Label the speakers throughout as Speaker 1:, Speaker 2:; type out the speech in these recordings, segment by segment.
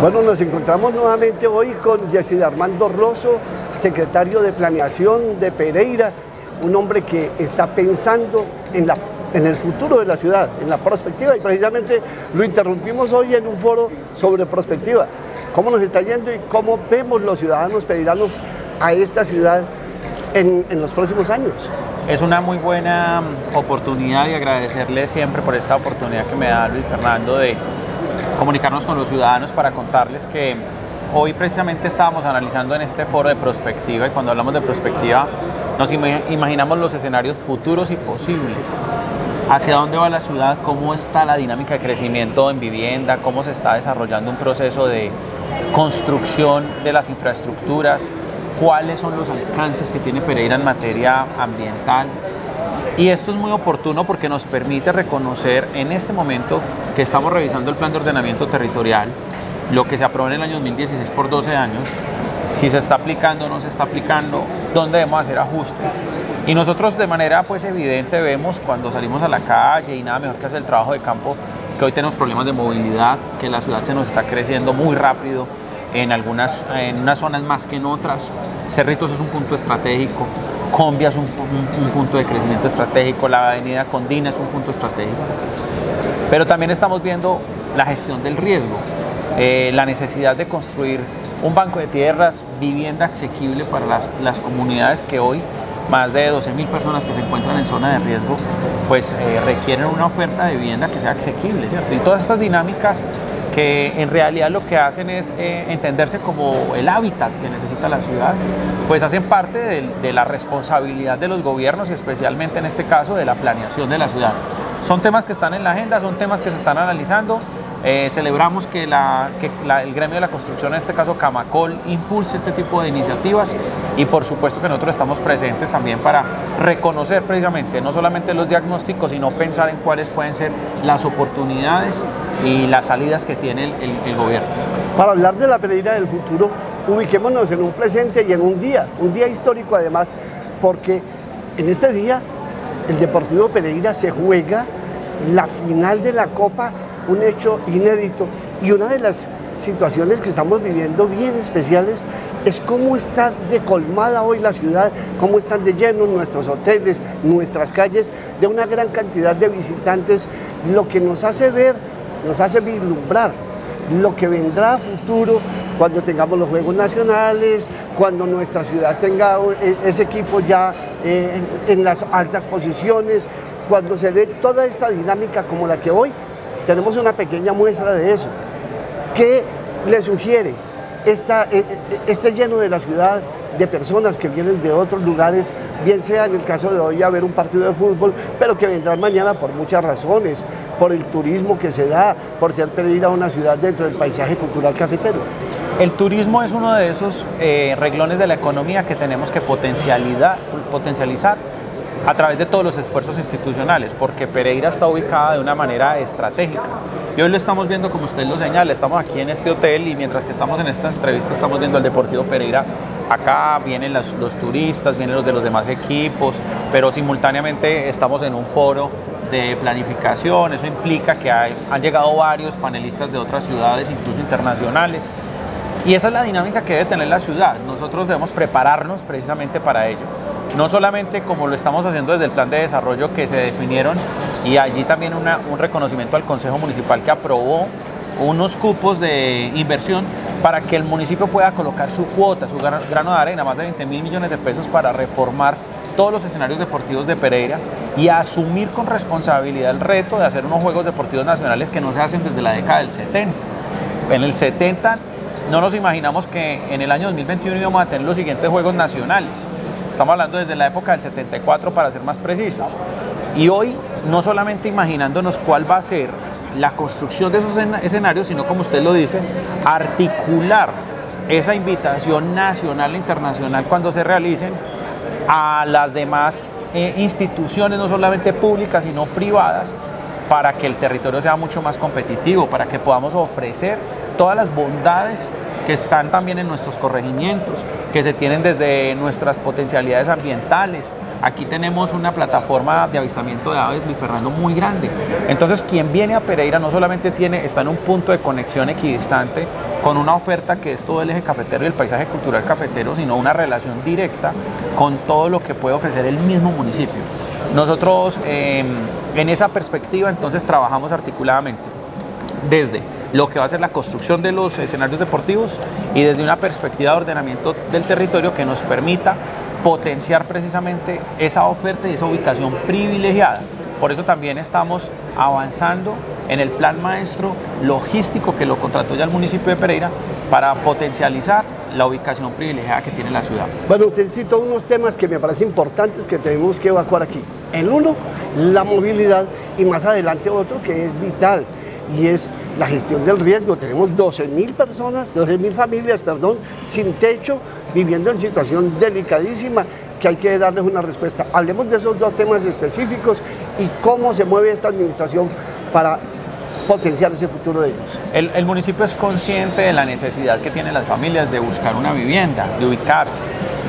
Speaker 1: Bueno, nos encontramos nuevamente hoy con Yesid Armando Rosso, secretario de Planeación de Pereira, un hombre que está pensando en el futuro de la ciudad, en la perspectiva, y precisamente lo interrumpimos hoy en un foro sobre perspectiva. ¿Cómo nos está yendo y cómo vemos los ciudadanos pereiranos a esta ciudad en los próximos años?
Speaker 2: Es una muy buena oportunidad y agradecerle siempre por esta oportunidad que me da Luis Fernando de comunicarnos con los ciudadanos para contarles que hoy precisamente estábamos analizando en este foro de prospectiva, y cuando hablamos de prospectiva nos imaginamos los escenarios futuros y posibles. Hacia dónde va la ciudad, cómo está la dinámica de crecimiento en vivienda, cómo se está desarrollando un proceso de construcción de las infraestructuras, cuáles son los alcances que tiene Pereira en materia ambiental. Y esto es muy oportuno porque nos permite reconocer en este momento que estamos revisando el plan de ordenamiento territorial, lo que se aprobó en el año 2016 por 12 años, si se está aplicando o no se está aplicando, dónde debemos hacer ajustes. Y nosotros de manera pues evidente vemos cuando salimos a la calle, y nada mejor que hacer el trabajo de campo, que hoy tenemos problemas de movilidad, que la ciudad se nos está creciendo muy rápido, en unas zonas más que en otras. Cerritos es un punto estratégico, Combia es un punto de crecimiento estratégico, la avenida Condina es un punto estratégico. Pero también estamos viendo la gestión del riesgo, la necesidad de construir un banco de tierras, vivienda asequible para las comunidades que hoy, más de 12.000 personas que se encuentran en zona de riesgo, pues requieren una oferta de vivienda que sea asequible, ¿cierto? Y todas estas dinámicas que en realidad lo que hacen es entenderse como el hábitat que necesita la ciudad, pues hacen parte de la responsabilidad de los gobiernos y especialmente en este caso de la planeación de la ciudad. Son temas que están en la agenda, son temas que se están analizando. Celebramos que el gremio de la construcción, en este caso Camacol, impulse este tipo de iniciativas, y por supuesto que nosotros estamos presentes también para reconocer precisamente no solamente los diagnósticos, sino pensar en cuáles pueden ser las oportunidades y las salidas que tiene el gobierno.
Speaker 1: Para hablar de la Pereira del futuro, ubiquémonos en un presente y en un día histórico además, porque en este día el Deportivo Pereira se juega la final de la Copa, un hecho inédito, y una de las situaciones que estamos viviendo bien especiales es cómo está de colmada hoy la ciudad, cómo están de llenos nuestros hoteles, nuestras calles, de una gran cantidad de visitantes, lo que nos hace ver, nos hace vislumbrar lo que vendrá a futuro cuando tengamos los Juegos Nacionales, cuando nuestra ciudad tenga ese equipo ya en las altas posiciones, cuando se dé toda esta dinámica como la que hoy tenemos una pequeña muestra de eso. ¿Qué le sugiere este lleno de la ciudad de personas que vienen de otros lugares, bien sea en el caso de hoy a ver un partido de fútbol, pero que vendrán mañana por muchas razones, por el turismo que se da, por ser Pereira una ciudad dentro del paisaje cultural cafetero?
Speaker 2: El turismo es uno de esos renglones de la economía que tenemos que potencializar a través de todos los esfuerzos institucionales, porque Pereira está ubicada de una manera estratégica. Y hoy lo estamos viendo, como usted lo señala, estamos aquí en este hotel, y mientras que estamos en esta entrevista estamos viendo el Deportivo Pereira. Acá vienen los turistas, vienen los de los demás equipos, pero simultáneamente estamos en un foro de planificación. Eso implica que han llegado varios panelistas de otras ciudades, incluso internacionales. Y esa es la dinámica que debe tener la ciudad. Nosotros debemos prepararnos precisamente para ello. No solamente como lo estamos haciendo desde el plan de desarrollo que se definieron, y allí también un reconocimiento al Consejo Municipal que aprobó unos cupos de inversión para que el municipio pueda colocar su cuota, su grano de arena, más de 20.000 millones de pesos para reformar todos los escenarios deportivos de Pereira y asumir con responsabilidad el reto de hacer unos Juegos Deportivos Nacionales que no se hacen desde la década del 70. En el 70 no nos imaginamos que en el año 2021 íbamos a tener los siguientes Juegos Nacionales. Estamos hablando desde la época del 74 para ser más precisos. Y hoy no solamente imaginándonos cuál va a ser la construcción de esos escenarios, sino, como usted lo dice, articular esa invitación nacional e internacional cuando se realicen a las demás instituciones, no solamente públicas, sino privadas, para que el territorio sea mucho más competitivo, para que podamos ofrecer todas las bondades que están también en nuestros corregimientos, que se tienen desde nuestras potencialidades ambientales, aquí tenemos una plataforma de avistamiento de aves, Luis Fernando, muy grande. Entonces, quien viene a Pereira no solamente está en un punto de conexión equidistante con una oferta que es todo el eje cafetero y el paisaje cultural cafetero, sino una relación directa con todo lo que puede ofrecer el mismo municipio. Nosotros, en esa perspectiva, entonces trabajamos articuladamente desde lo que va a ser la construcción de los escenarios deportivos y desde una perspectiva de ordenamiento del territorio que nos permita potenciar precisamente esa oferta y esa ubicación privilegiada. Por eso también estamos avanzando en el plan maestro logístico que lo contrató ya el municipio de Pereira para potencializar la ubicación privilegiada que tiene la ciudad.
Speaker 1: Bueno, usted citó unos temas que me parecen importantes que tenemos que evacuar aquí. El uno, la movilidad, y más adelante otro que es vital, y es la gestión del riesgo. Tenemos 12.000 personas, 12.000 familias, perdón, sin techo, viviendo en situación delicadísima, que hay que darles una respuesta. Hablemos de esos dos temas específicos y cómo se mueve esta administración para potenciar ese futuro de ellos.
Speaker 2: El municipio es consciente de la necesidad que tienen las familias de buscar una vivienda, de ubicarse.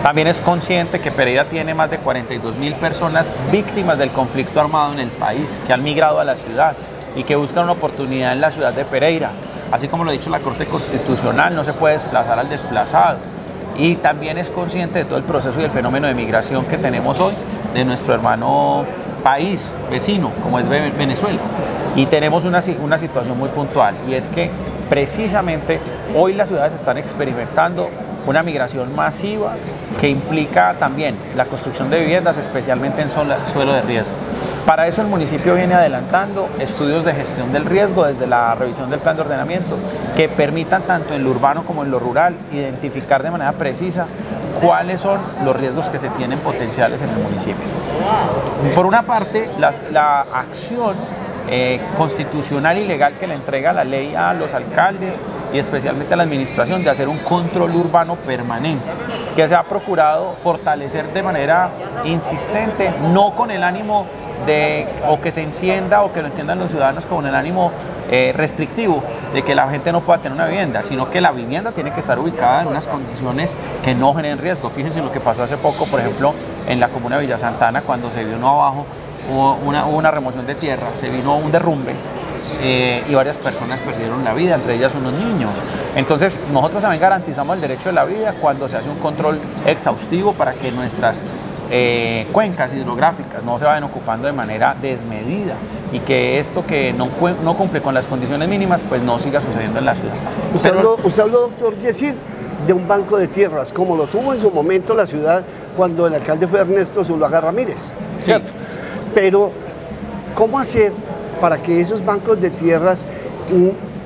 Speaker 2: También es consciente que Pereira tiene más de 42.000 personas víctimas del conflicto armado en el país, que han migrado a la ciudad y que buscan una oportunidad en la ciudad de Pereira. Así como lo ha dicho la Corte Constitucional, no se puede desplazar al desplazado. Y también es consciente de todo el proceso y el fenómeno de migración que tenemos hoy de nuestro hermano país vecino, como es Venezuela. Y tenemos una situación muy puntual, y es que precisamente hoy las ciudades están experimentando una migración masiva que implica también la construcción de viviendas, especialmente en suelo de riesgo. Para eso el municipio viene adelantando estudios de gestión del riesgo desde la revisión del plan de ordenamiento que permitan tanto en lo urbano como en lo rural identificar de manera precisa cuáles son los riesgos que se tienen potenciales en el municipio. Por una parte, la acción constitucional y legal que le entrega la ley a los alcaldes y especialmente a la administración de hacer un control urbano permanente, que se ha procurado fortalecer de manera insistente, no con el ánimo o que se entienda o que lo entiendan los ciudadanos con el ánimo restrictivo de que la gente no pueda tener una vivienda, sino que la vivienda tiene que estar ubicada en unas condiciones que no generen riesgo. Fíjense en lo que pasó hace poco, por ejemplo, en la comuna de Villa Santana, cuando se vino abajo, hubo una remoción de tierra, se vino un derrumbe y varias personas perdieron la vida, entre ellas unos niños. Entonces, nosotros también garantizamos el derecho de la vida cuando se hace un control exhaustivo para que nuestras cuencas hidrográficas no se vayan ocupando de manera desmedida y que esto que no cumple con las condiciones mínimas pues no siga sucediendo en la ciudad.
Speaker 1: Usted habló, doctor Yesid, de un banco de tierras, como lo tuvo en su momento la ciudad cuando el alcalde fue Ernesto Zuluaga Ramírez, ¿cierto? Sí. Pero, ¿cómo hacer para que esos bancos de tierras,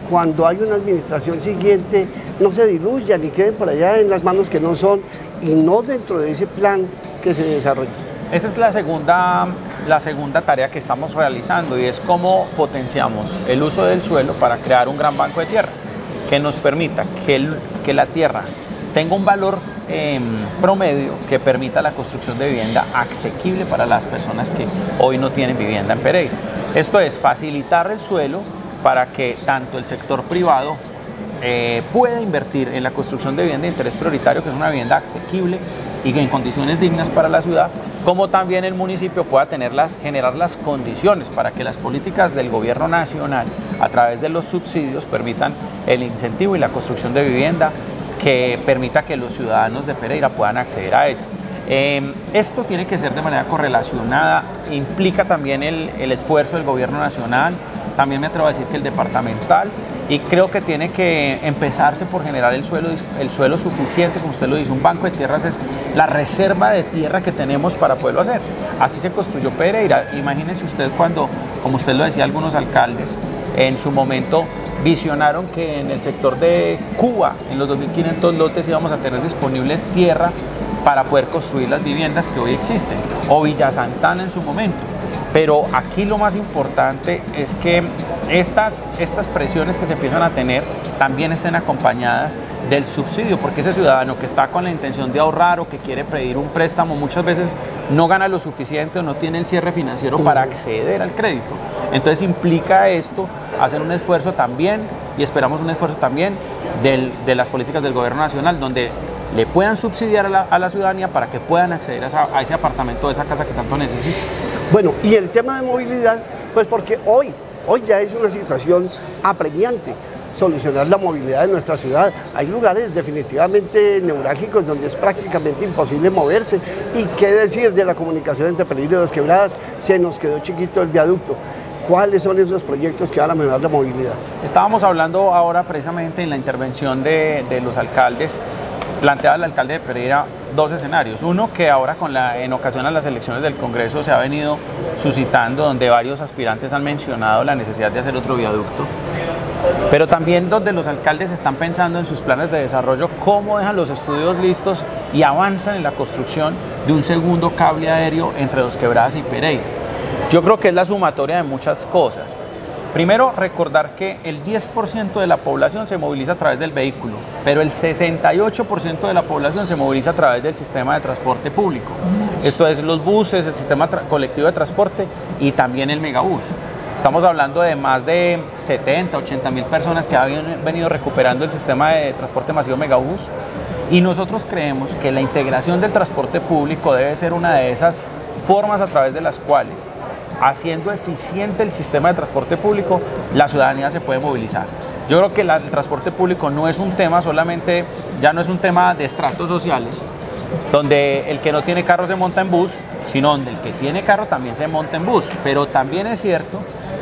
Speaker 1: cuando hay una administración siguiente, no se diluyan y queden por allá en las manos que no son y no dentro de ese plan que se desarrolla?
Speaker 2: Esa es la segunda tarea que estamos realizando, y es cómo potenciamos el uso del suelo para crear un gran banco de tierra que nos permita que la tierra tenga un valor promedio que permita la construcción de vivienda asequible para las personas que hoy no tienen vivienda en Pereira. Esto es facilitar el suelo para que tanto el sector privado pueda invertir en la construcción de vivienda de interés prioritario, que es una vivienda asequible y en condiciones dignas para la ciudad, como también el municipio pueda generar las condiciones para que las políticas del gobierno nacional a través de los subsidios permitan el incentivo y la construcción de vivienda que permita que los ciudadanos de Pereira puedan acceder a ella. Esto tiene que ser de manera correlacionada, implica también el esfuerzo del gobierno nacional, también me atrevo a decir que el departamental, y creo que tiene que empezarse por generar el suelo suficiente, como usted lo dice. Un banco de tierras es la reserva de tierra que tenemos para poderlo hacer. Así se construyó Pereira. Imagínense usted cuando, como usted lo decía, algunos alcaldes en su momento visionaron que en el sector de Cuba, en los 2.500 lotes, íbamos a tener disponible tierra para poder construir las viviendas que hoy existen, o Villa Santana en su momento. Pero aquí lo más importante es que estas presiones que se empiezan a tener también estén acompañadas del subsidio, porque ese ciudadano que está con la intención de ahorrar o que quiere pedir un préstamo muchas veces no gana lo suficiente o no tiene el cierre financiero para acceder al crédito. Entonces implica esto hacer un esfuerzo también, y esperamos un esfuerzo también de las políticas del gobierno nacional, donde le puedan subsidiar a la ciudadanía para que puedan acceder a ese apartamento, a esa casa que tanto necesitan.
Speaker 1: Bueno, y el tema de movilidad, pues porque hoy ya es una situación apremiante solucionar la movilidad de nuestra ciudad. Hay lugares definitivamente neurálgicos donde es prácticamente imposible moverse. Y qué decir de la comunicación entre Pereira y Dos Quebradas, se nos quedó chiquito el viaducto. ¿Cuáles son esos proyectos que van a mejorar la movilidad?
Speaker 2: Estábamos hablando ahora precisamente en la intervención de los alcaldes. Planteaba el alcalde de Pereira dos escenarios. Uno, que ahora en ocasión a las elecciones del Congreso se ha venido suscitando, donde varios aspirantes han mencionado la necesidad de hacer otro viaducto, pero también donde los alcaldes están pensando en sus planes de desarrollo, cómo dejan los estudios listos y avanzan en la construcción de un segundo cable aéreo entre Dos Quebradas y Pereira. Yo creo que es la sumatoria de muchas cosas. Primero, recordar que el 10% de la población se moviliza a través del vehículo, pero el 68% de la población se moviliza a través del sistema de transporte público. Esto es los buses, el sistema colectivo de transporte y también el megabús. Estamos hablando de más de 70, 80 mil personas que han venido recuperando el sistema de transporte masivo megabús, y nosotros creemos que la integración del transporte público debe ser una de esas formas a través de las cuales, haciendo eficiente el sistema de transporte público, la ciudadanía se puede movilizar. Yo creo que el transporte público no es un tema solamente, ya no es un tema de estratos sociales, donde el que no tiene carro se monta en bus, sino donde el que tiene carro también se monta en bus. Pero también es cierto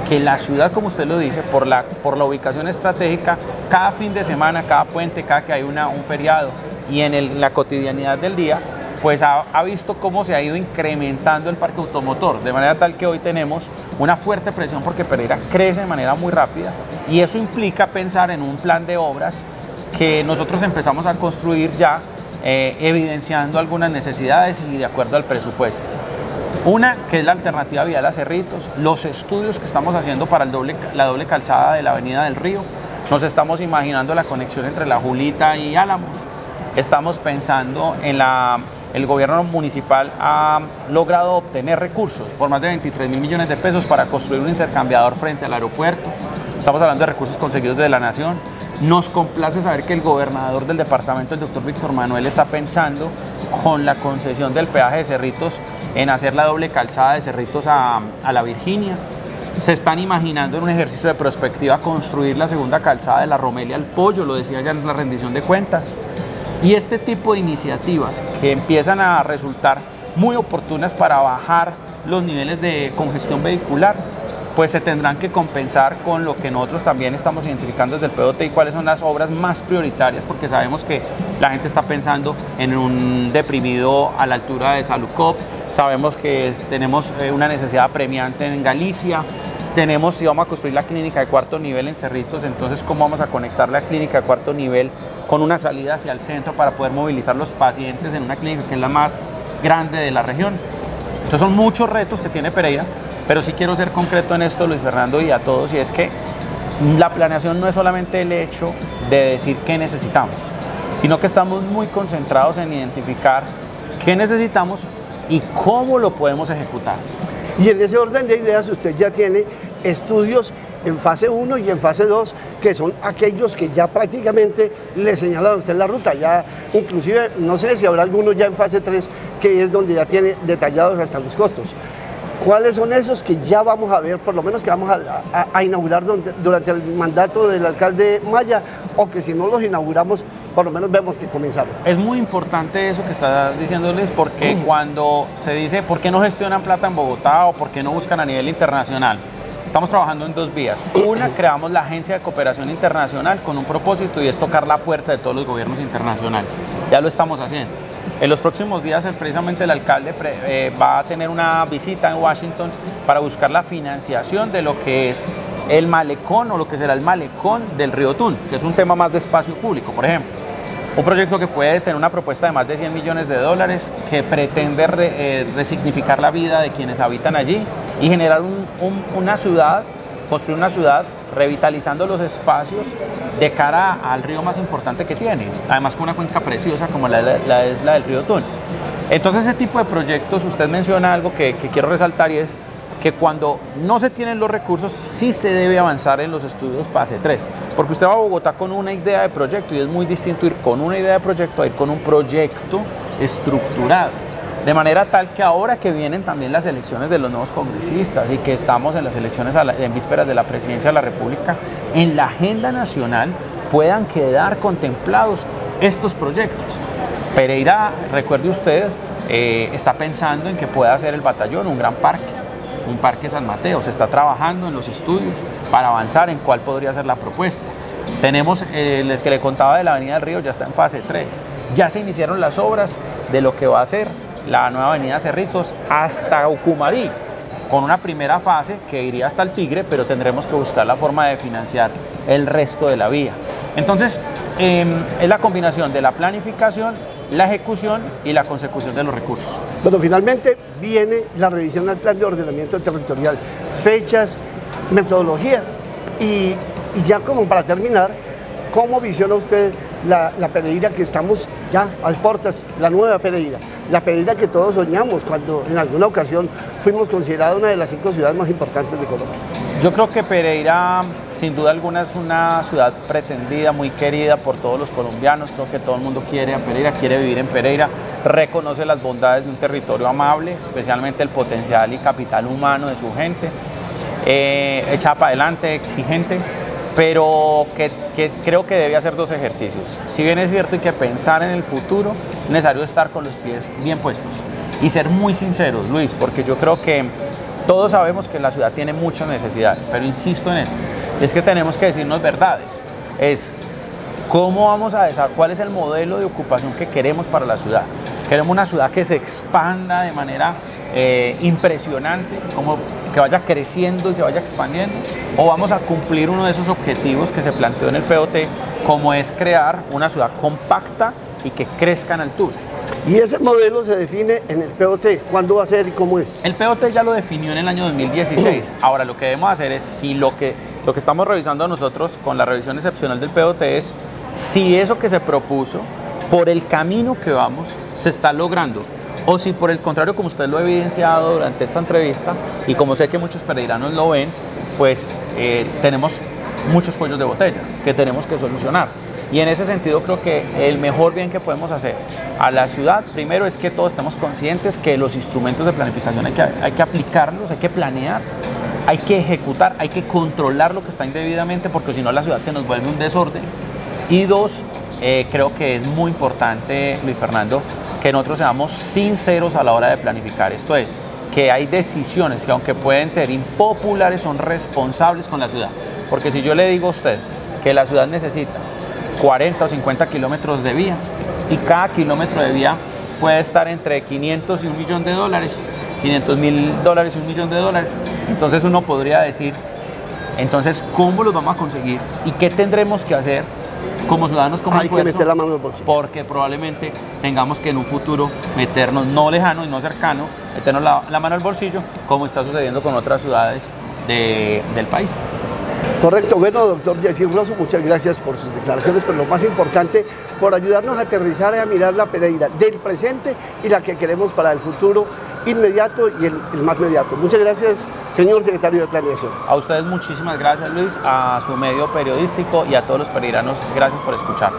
Speaker 2: que la ciudad, como usted lo dice, por la ubicación estratégica, cada fin de semana, cada puente, cada que hay un feriado y en la cotidianidad del día, pues ha visto cómo se ha ido incrementando el parque automotor, de manera tal que hoy tenemos una fuerte presión porque Pereira crece de manera muy rápida, y eso implica pensar en un plan de obras que nosotros empezamos a construir ya, evidenciando algunas necesidades y de acuerdo al presupuesto. Una, que es la alternativa vial a Cerritos, los estudios que estamos haciendo para la doble calzada de la Avenida del Río, nos estamos imaginando la conexión entre La Julita y Álamos, estamos pensando en el gobierno municipal ha logrado obtener recursos por más de 23 mil millones de pesos para construir un intercambiador frente al aeropuerto. Estamos hablando de recursos conseguidos de la Nación. Nos complace saber que el gobernador del departamento, el doctor Víctor Manuel, está pensando con la concesión del peaje de Cerritos en hacer la doble calzada de Cerritos a la Virginia. Se están imaginando en un ejercicio de prospectiva construir la segunda calzada de la Romelia al Pollo, lo decía ya en la rendición de cuentas. Y este tipo de iniciativas que empiezan a resultar muy oportunas para bajar los niveles de congestión vehicular, pues se tendrán que compensar con lo que nosotros también estamos identificando desde el PDOT y cuáles son las obras más prioritarias, porque sabemos que la gente está pensando en un deprimido a la altura de Salucop, sabemos que tenemos una necesidad apremiante en Galicia, si vamos a construir la clínica de cuarto nivel en Cerritos, entonces cómo vamos a conectar la clínica de cuarto nivel con una salida hacia el centro para poder movilizar los pacientes en una clínica que es la más grande de la región. Entonces son muchos retos que tiene Pereira, pero sí quiero ser concreto en esto, Luis Fernando, y a todos, y es que la planeación no es solamente el hecho de decir qué necesitamos, sino que estamos muy concentrados en identificar qué necesitamos y cómo lo podemos ejecutar.
Speaker 1: Y en ese orden de ideas usted ya tiene estudios en fase 1 y en fase 2, que son aquellos que ya prácticamente le señalan a usted la ruta, ya inclusive, no sé si habrá alguno ya en fase 3, que es donde ya tiene detallados hasta los costos. ¿Cuáles son esos que ya vamos a ver, por lo menos que vamos a inaugurar durante el mandato del alcalde Maya, o que si no los inauguramos, por lo menos vemos que comenzaron?
Speaker 2: Es muy importante eso que está diciéndoles, porque cuando se dice ¿por qué no gestionan plata en Bogotá o por qué no buscan a nivel internacional? Estamos trabajando en dos vías. Una, creamos la Agencia de Cooperación Internacional con un propósito, y es tocar la puerta de todos los gobiernos internacionales. Ya lo estamos haciendo. En los próximos días, precisamente el alcalde va a tener una visita en Washington para buscar la financiación de lo que es el malecón, o lo que será el malecón del Río Tun, que es un tema más de espacio público, por ejemplo. Un proyecto que puede tener una propuesta de más de $100 millones, que pretende resignificar la vida de quienes habitan allí y generar una ciudad, construir una ciudad revitalizando los espacios de cara al río más importante que tiene, además con una cuenca preciosa como la del Río Tun. Entonces ese tipo de proyectos, usted menciona algo que quiero resaltar, y es que cuando no se tienen los recursos sí se debe avanzar en los estudios fase 3, porque usted va a Bogotá con una idea de proyecto y es muy distinto ir con una idea de proyecto a ir con un proyecto estructurado, de manera tal que ahora que vienen también las elecciones de los nuevos congresistas y que estamos en las elecciones en vísperas de la presidencia de la República, en la agenda nacional puedan quedar contemplados estos proyectos. Pereira, recuerde usted, está pensando en que pueda hacer el batallón un gran parque, un parque San Mateo. Se está trabajando en los estudios para avanzar en cuál podría ser la propuesta. Tenemos el que le contaba de la Avenida del Río, ya está en fase 3. Ya se iniciaron las obras de lo que va a ser la nueva Avenida Cerritos hasta Ucumarí, con una primera fase que iría hasta el Tigre, pero tendremos que buscar la forma de financiar el resto de la vía. Entonces, es la combinación de la planificación, la ejecución y la consecución de los recursos.
Speaker 1: Bueno, finalmente viene la revisión al plan de ordenamiento territorial, fechas, metodología y ya como para terminar, ¿cómo visiona usted la Pereira que estamos ya a puertas, la nueva Pereira? La Pereira que todos soñamos cuando en alguna ocasión fuimos considerada una de las 5 ciudades más importantes de Colombia.
Speaker 2: Yo creo que Pereira, sin duda alguna, es una ciudad pretendida, muy querida por todos los colombianos. Creo que todo el mundo quiere a Pereira, quiere vivir en Pereira, reconoce las bondades de un territorio amable, especialmente el potencial y capital humano de su gente, echada para adelante, exigente, pero que creo que debe hacer 2 ejercicios. Si bien es cierto hay que pensar en el futuro, es necesario estar con los pies bien puestos y ser muy sinceros, Luis, porque yo creo que todos sabemos que la ciudad tiene muchas necesidades, pero insisto en esto, es que tenemos que decirnos verdades. Es cómo vamos a desarrollar, cuál es el modelo de ocupación que queremos para la ciudad. Queremos una ciudad que se expanda de manera impresionante, como que vaya creciendo y se vaya expandiendo, o vamos a cumplir uno de esos objetivos que se planteó en el POT, como es crear una ciudad compacta y que crezca en altura.
Speaker 1: Y ese modelo se define en el POT, ¿cuándo va a ser y cómo es?
Speaker 2: El POT ya lo definió en el año 2016. Ahora lo que debemos hacer es, si lo que estamos revisando nosotros con la revisión excepcional del POT es si eso que se propuso, por el camino que vamos, se está logrando, o si por el contrario, como usted lo ha evidenciado durante esta entrevista, y como sé que muchos pereiranos lo ven, pues tenemos muchos cuellos de botella que tenemos que solucionar. Y en ese sentido creo que el mejor bien que podemos hacer a la ciudad, primero es que todos estemos conscientes que los instrumentos de planificación hay que aplicarlos, hay que planear, hay que ejecutar, hay que controlar lo que está indebidamente, porque si no la ciudad se nos vuelve un desorden. Y 2, creo que es muy importante, Luis Fernando, que nosotros seamos sinceros a la hora de planificar. Esto es, que hay decisiones que aunque pueden ser impopulares, son responsables con la ciudad. Porque si yo le digo a usted que la ciudad necesita 40 o 50 kilómetros de vía y cada kilómetro de vía puede estar entre 500 y $1 millón, $500.000 y $1 millón, entonces uno podría decir, entonces, ¿cómo los vamos a conseguir? ¿Y qué tendremos que hacer como ciudadanos, como
Speaker 1: esfuerzo? Hay que meter la mano en el bolsillo.
Speaker 2: Porque probablemente tengamos que en un futuro meternos, no lejano y no cercano, meternos la mano al bolsillo, como está sucediendo con otras ciudades del país.
Speaker 1: Correcto. Bueno, doctor Yacir Rosso, muchas gracias por sus declaraciones, pero lo más importante, por ayudarnos a aterrizar y a mirar la Pereira del presente y la que queremos para el futuro inmediato y el más mediato. Muchas gracias, señor secretario de Planeación.
Speaker 2: A ustedes muchísimas gracias, Luis, a su medio periodístico y a todos los pereiranos, gracias por escuchar.